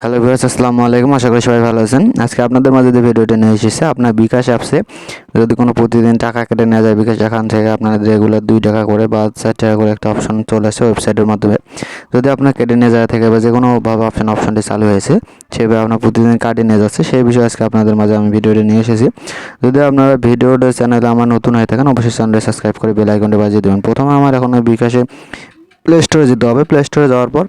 Hello viewers, আসসালামু আলাইকুম। আশা করি সবাই ভালো আছেন। আজকে আপনাদের মাঝে যে ভিডিওটা নিয়ে এসেছি, আপনার বিকাশ অ্যাপসে যদি কোনো প্রতিদিন টাকা কেটে নেওয়া যায় বিকাশ অ্যাকাউন্ট থেকে, আপনাদের রেগুলার 2 টাকা করে বা 4 টাকা করে একটা অপশন চলে আসে ওয়েবসাইটের মাধ্যমে। যদি আপনার কেটে নিয়ে যায় থেকে বা যে কোনোভাবে অপশনটি চালু হয়েছে, সেভাবে আপনার প্রতিদিন কাটে নিয়ে যাচ্ছে, সেই বিষয়ে আজকে আপনাদের মাঝে আমি ভিডিওটি নিয়ে এসেছি। যদি আপনারা ভিডিওটা চ্যানেলে আমার নতুন হয়ে থাকেন, অবশ্যই চ্যানেলটি সাবস্ক্রাইব করে বেল আইকনটি বাজিয়ে দেবেন। প্রথমে আমার এখন বিকাশে প্লে স্টোরে যেতে হবে। প্লে স্টোরে যাওয়ার পর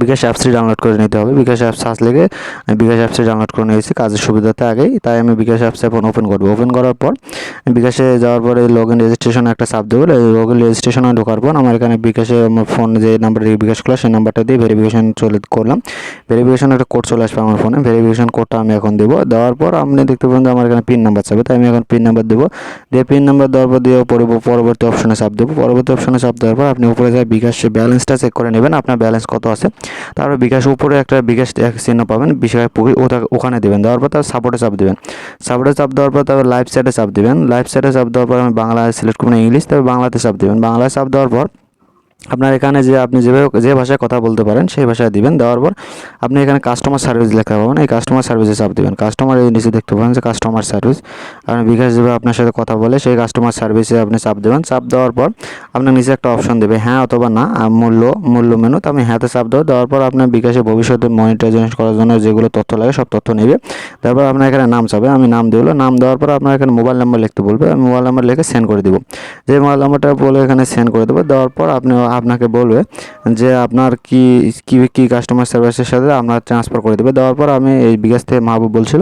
বিকাশ অ্যাপসটি ডাউনলোড করে নিতে হবে। বিকাশ অ্যাপস সার্চ লিখে আমি বিকাশ অ্যাপসটি ডাউনলোড করে নিয়েছি কাজের সুবিধাতে আগেই, তাই আমি বিকাশ অ্যাপস এখন ওপেন করব। ওপেন করার পর বিকাশে যাওয়ার পরে লগ ইন রেজিস্ট্রেশন একটা চাপ দেবো। এই লগ ইন রেজিস্ট্রেশনে ঢোকার পর আমার এখানে বিকাশে আমার ফোন যে নাম্বারে বিকাশ খোলা সেই নাম্বারটা দিয়ে ভেরিফিকেশন করলাম। ভেরিফিকেশন একটা কোড চলে আসবে আমার ফোনে। ভেরিফিকেশন কোডটা আমি এখন দেবো। দেওয়ার পর আপনি দেখতে পাবেন যে আমার এখানে পিন নাম্বার চাবে, তাই আমি এখন পিন নাম্বার দেবো। দিয়ে পিন নাম্বার দেওয়ার পর দিয়ে পরবর্তী অপশনে চাপ দেবো। পরবর্তী অপশনে চাপ দেওয়ার পর আপনি উপরে যায় বিকাশ ব্যালেন্সটা চেক করে নেবেন, আপনার ব্যালেন্স কত আছে। তারপর বিকাশ উপরে একটা বিকাশ চিহ্ন পাবেন, বিকাশ ওখানে দেবেন। দেওয়ার পর তার সাপোর্টে চাপ দেবেন। সাপোর্টে চাপ দেওয়ার পর তারপর লাইভ চ্যাটে চাপ দেবেন। লাইভ চ্যাটে চাপ দেওয়ার পর আমি বাংলা সিলেক্ট করবেন, ইংলিশ, তবে বাংলাতে চাপ দেবেন। বাংলায় চাপ দেওয়ার পর আপনার এখানে যে আপনি যেভাবে যে ভাষায় কথা বলতে পারেন সেই ভাষায় দিবেন। দেওয়ার পর আপনি এখানে কাস্টমার সার্ভিস লেখা পাবেন, এই কাস্টমার সার্ভিসে চাপ দেবেন। কাস্টমার এই নিচে দেখতে পাবেন যে কাস্টমার সার্ভিস, আপনি বিকাশ যেভাবে আপনার সাথে কথা বলে সেই কাস্টমার সার্ভিসে আপনি চাপ দেবেন। চাপ দেওয়ার পর আপনার নিচে একটা অপশন দেবে হ্যাঁ অথবা না, মূল্য মেনু, তো আমি হ্যাঁতে চাপ দেওয়ার পর আপনার বিকাশে ভবিষ্যতে মনিটাইজেশন করার জন্য যেগুলো তথ্য লাগে সব তথ্য নেবে। তারপর আপনার এখানে নাম চাবে, আমি নাম দেবো। নাম দেওয়ার পর আপনার এখানে মোবাইল নাম্বার লিখতে বলবে, আমি মোবাইল নাম্বার লিখে সেন্ড করে দেবো। যে মোবাইল নাম্বারটা বলে এখানে সেন্ড করে দেবো। দেওয়ার পর আপনাকে বলবে যে আপনার কি কাস্টমার সার্ভিসের সাথে আপনার ট্রান্সফার করে দেবে। দেওয়ার পর আমি এই বিকাশ থেকে মাহবুব বলছিল,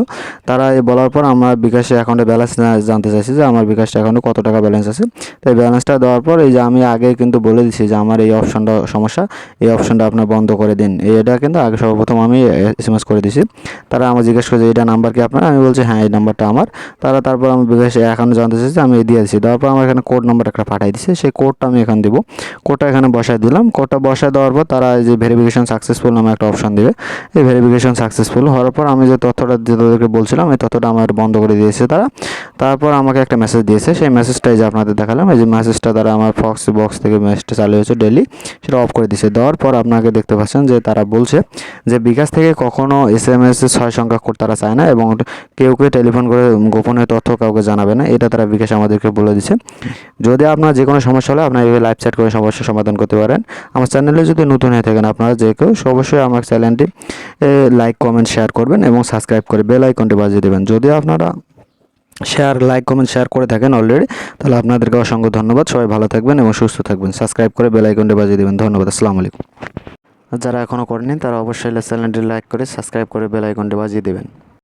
তারা এই বলার পর আমার বিকাশে অ্যাকাউন্টে ব্যালেন্স জানতে চাইছি যে আমার বিকাশ অ্যাকাউন্টে কত টাকা ব্যালেন্স আছে। তাই ব্যালেন্সটা দেওয়ার পর এই যে আমি আগে কিন্তু বলে দিচ্ছি যে আমার এই অপশনটা সমস্যা, এই অপশনটা আপনার বন্ধ করে দিন। এটা কিন্তু আগে সর্বপ্রথম আমি এসএমএস করে দিছি। তারা আমার জিজ্ঞেস করে যে এটা নাম্বার কি আপনার, আমি বলছি হ্যাঁ এই নাম্বারটা আমার। তারপর আমি বিকাশে অ্যাকাউন্ট জানতে চাইছি, আমি দিয়ে দিচ্ছি। দেওয়ার পর আমার এখানে কোড নাম্বার একটা পাঠিয়ে দিচ্ছে, সেই কোডটা আমি এখানে দিব। কোডটা এখানে বসায় দিলাম। কোডটা বসায় দেওয়ার পর তারা এই যে ভেরিফিকেশন সাকসেসফুল নামে একটা অপশন দেবে। এই ভেরিফিকেশন সাকসেসফুল হওয়ার পর আমি যে তথ্যটা তাদেরকে বলছিলাম এই তথ্যটা আমার বন্ধ করে দিয়েছে তারা। তারপর আমাকে একটা মেসেজ দিয়েছে, সেই মেসেজটাই যে আপনাদের দেখালাম, এই যে মেসেজটা তারা আমার বক্স থেকে মেসেজটা চালু হয়েছে ডেলি, সেটা অফ করে দিয়েছে। দেওয়ার পর আপনাকে দেখতে পাচ্ছেন যে তারা বলছে যে বিকাশ থেকে কখনো এসএমএস 6 সংখ্যা কোড তারা চায় না এবং কেউ টেলিফোন করে গোপনীয় তথ্য কাউকে জানাবে না, এটা তারা বিকাশ আমাদেরকে বলে দিচ্ছে। যদি আপনার যে কোনো সমস্যা হলে আপনার এইভাবে লাইভ চ্যাট করে সমস্যার সমাধান করতে পারেন। আমার চ্যানেলে যদি নতুন হয়ে থাকেন আপনারা যে কেউ অবশ্যই আমার চ্যানেলটি লাইক কমেন্ট শেয়ার করবেন এবং সাবস্ক্রাইব করে বেল আইকনটি বাজিয়ে দেবেন। যদি আপনারা লাইক কমেন্ট শেয়ার করে থাকেন অলরেডি, তাহলে আপনাদেরকে অসংখ্য ধন্যবাদ। সবাই ভালো থাকবেন এবং সুস্থ থাকবেন। সাবস্ক্রাইব করে বেল আইকনটি বাজিয়ে দেবেন। ধন্যবাদ। আসসালামু আলাইকুম। যারা এখনও করেননি তারা অবশ্যই চ্যানেলটি লাইক করে সাবস্ক্রাইব করে বেল আইকনটি বাজিয়ে দেবেন।